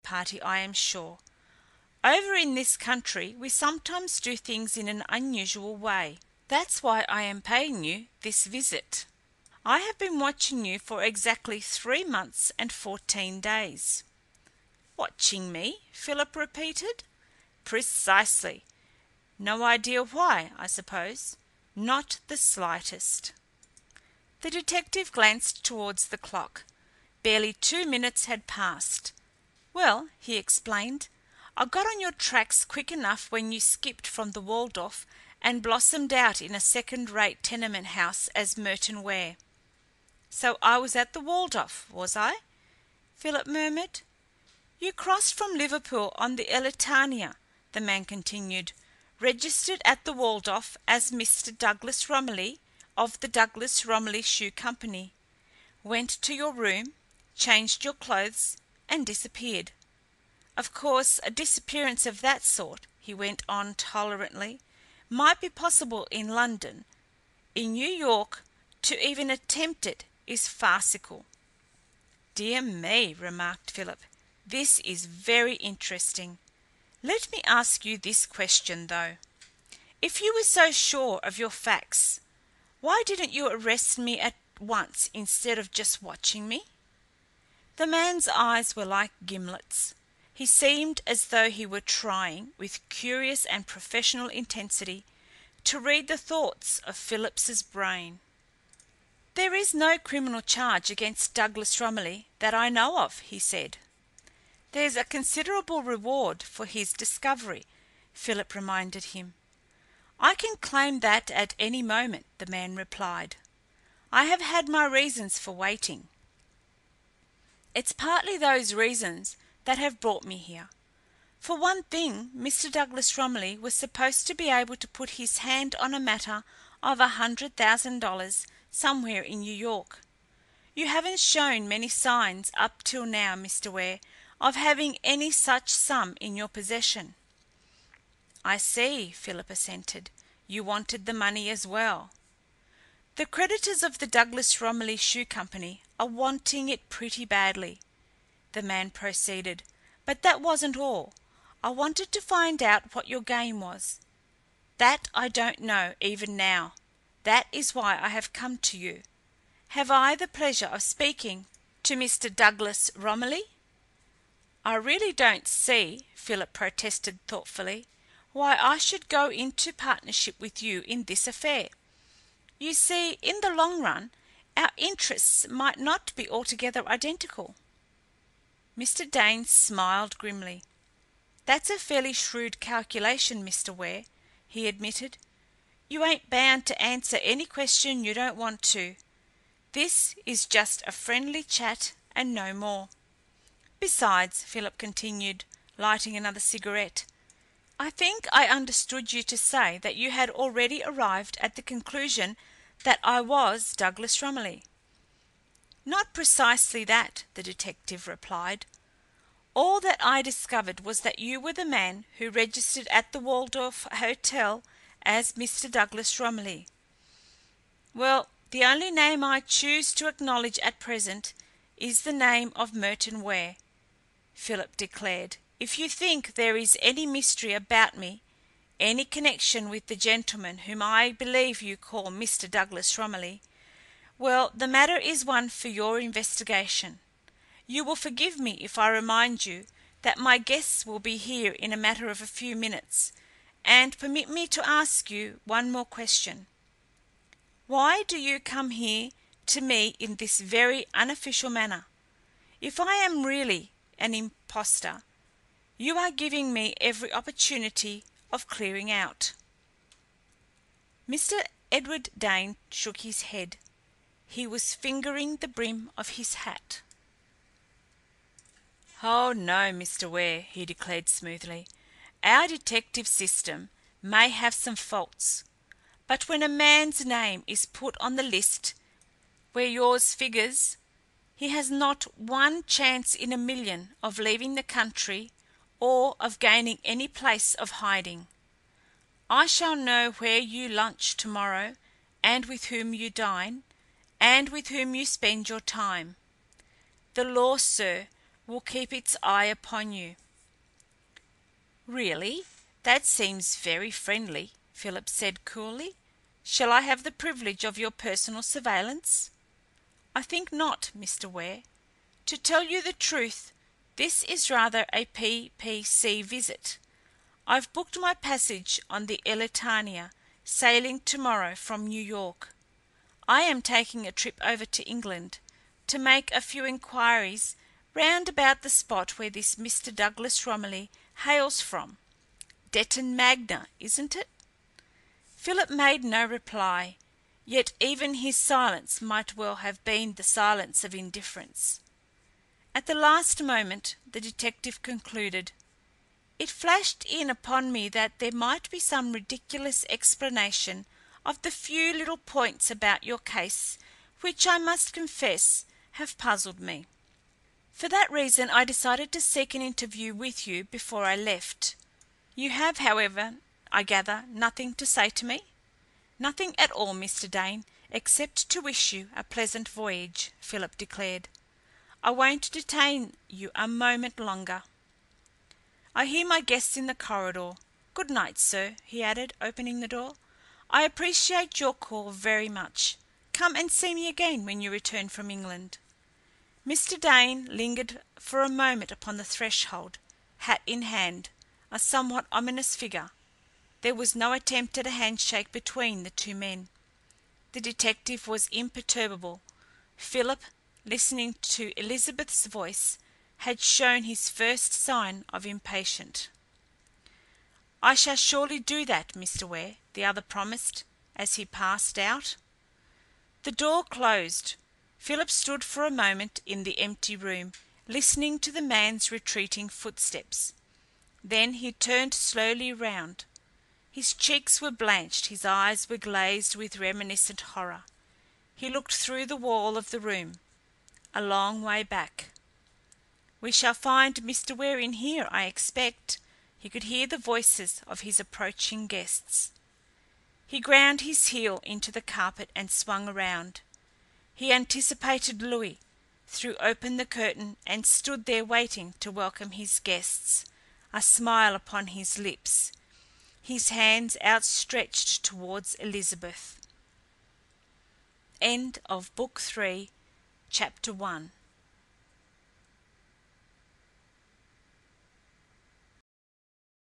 party, I am sure. Over in this country we sometimes do things in an unusual way. That's why I am paying you this visit. I have been watching you for exactly 3 months and 14 days." "Watching me?" Philip repeated. "Precisely. No idea why, I suppose?" "Not the slightest." The detective glanced towards the clock. Barely 2 minutes had passed. "Well," he explained, "I got on your tracks quick enough when you skipped from the Waldorf and blossomed out in a second-rate tenement house as Merton Ware." "So I was at the Waldorf, was I?" Philip murmured. "You crossed from Liverpool on the Elletania," the man continued, "registered at the Waldorf as Mr. Douglas Romilly of the Douglas Romilly Shoe Company, went to your room, changed your clothes, and disappeared. Of course, a disappearance of that sort," he went on tolerantly, "might be possible in London. In New York, to even attempt it is farcical." "Dear me," remarked Philip, "this is very interesting. Let me ask you this question, though. If you were so sure of your facts, why didn't you arrest me at once instead of just watching me?" The man's eyes were like gimlets. He seemed as though he were trying, with curious and professional intensity, to read the thoughts of Philip's brain. "There is no criminal charge against Douglas Romilly that I know of," he said. "There's a considerable reward for his discovery," Philip reminded him. "I can claim that at any moment," the man replied. "I have had my reasons for waiting. It's partly those reasons that have brought me here. For one thing, Mr. Douglas Romilly was supposed to be able to put his hand on a matter of $100,000 somewhere in New York. You haven't shown many signs up till now, Mr. Ware, of having any such sum in your possession." "I see," Philip assented. "You wanted the money as well." "The creditors of the Douglas Romilly Shoe Company are wanting it pretty badly," the man proceeded. "But that wasn't all. I wanted to find out what your game was. That I don't know, even now. That is why I have come to you. Have I the pleasure of speaking to Mr. Douglas Romilly?" "I really don't see," Philip protested thoughtfully, "why I should go into partnership with you in this affair. You see, in the long run, our interests might not be altogether identical." Mr. Dane smiled grimly. "That's a fairly shrewd calculation, Mr. Ware," he admitted. "You ain't bound to answer any question you don't want to. This is just a friendly chat and no more. Besides," Philip continued, lighting another cigarette, "I think I understood you to say that you had already arrived at the conclusion that I was Douglas Romilly." "Not precisely that," the detective replied. "All that I discovered was that you were the man who registered at the Waldorf Hotel as Mr. Douglas Romilly." "Well, the only name I choose to acknowledge at present is the name of Merton Ware," Philip declared. "If you think there is any mystery about me, any connection with the gentleman whom I believe you call Mr. Douglas Romilly, well, the matter is one for your investigation. You will forgive me if I remind you that my guests will be here in a matter of a few minutes, and permit me to ask you one more question. Why do you come here to me in this very unofficial manner? If I am really an impostor, you are giving me every opportunity of clearing out." Mr. Edward Dane shook his head. He was fingering the brim of his hat. "Oh, no, Mr. Ware," he declared smoothly. "Our detective system may have some faults, but when a man's name is put on the list where yours figures, he has not one chance in a million of leaving the country or of gaining any place of hiding. I shall know where you lunch tomorrow, and with whom you dine, and with whom you spend your time. The law, sir, will keep its eye upon you." "Really? That seems very friendly," Philip said coolly. "Shall I have the privilege of your personal surveillance?" "I think not, Mr. Ware. To tell you the truth, this is rather a P.P.C. visit. I've booked my passage on the Elletania, sailing tomorrow from New York. I am taking a trip over to England to make a few inquiries round about the spot where this Mr. Douglas Romilly hails from. Detton Magna, isn't it?" Philip made no reply, yet even his silence might well have been the silence of indifference. At the last moment the detective concluded: "It flashed in upon me that there might be some ridiculous explanation of the few little points about your case which I must confess have puzzled me. For that reason I decided to seek an interview with you before I left. You have, however, I gather, nothing to say to me?" "Nothing at all, Mr. Dane, except to wish you a pleasant voyage," Philip declared. "I won't detain you a moment longer. I hear my guests in the corridor. Good night, sir," he added, opening the door. "I appreciate your call very much. Come and see me again when you return from England." Mr. Dane lingered for a moment upon the threshold, hat in hand, a somewhat ominous figure. There was no attempt at a handshake between the two men. The detective was imperturbable. Philip, listening to Elizabeth's voice, had shown his first sign of impatience. "I shall surely do that, Mr. Ware," the other promised, as he passed out. The door closed. Philip stood for a moment in the empty room, listening to the man's retreating footsteps. Then he turned slowly round. His cheeks were blanched, his eyes were glazed with reminiscent horror. He looked through the wall of the room, a long way back. "We shall find Mr. Ware in here, I expect." He could hear the voices of his approaching guests. He ground his heel into the carpet and swung around. He anticipated Louis, threw open the curtain, and stood there waiting to welcome his guests, a smile upon his lips, his hands outstretched towards Elizabeth. End of Book 3, Chapter 1.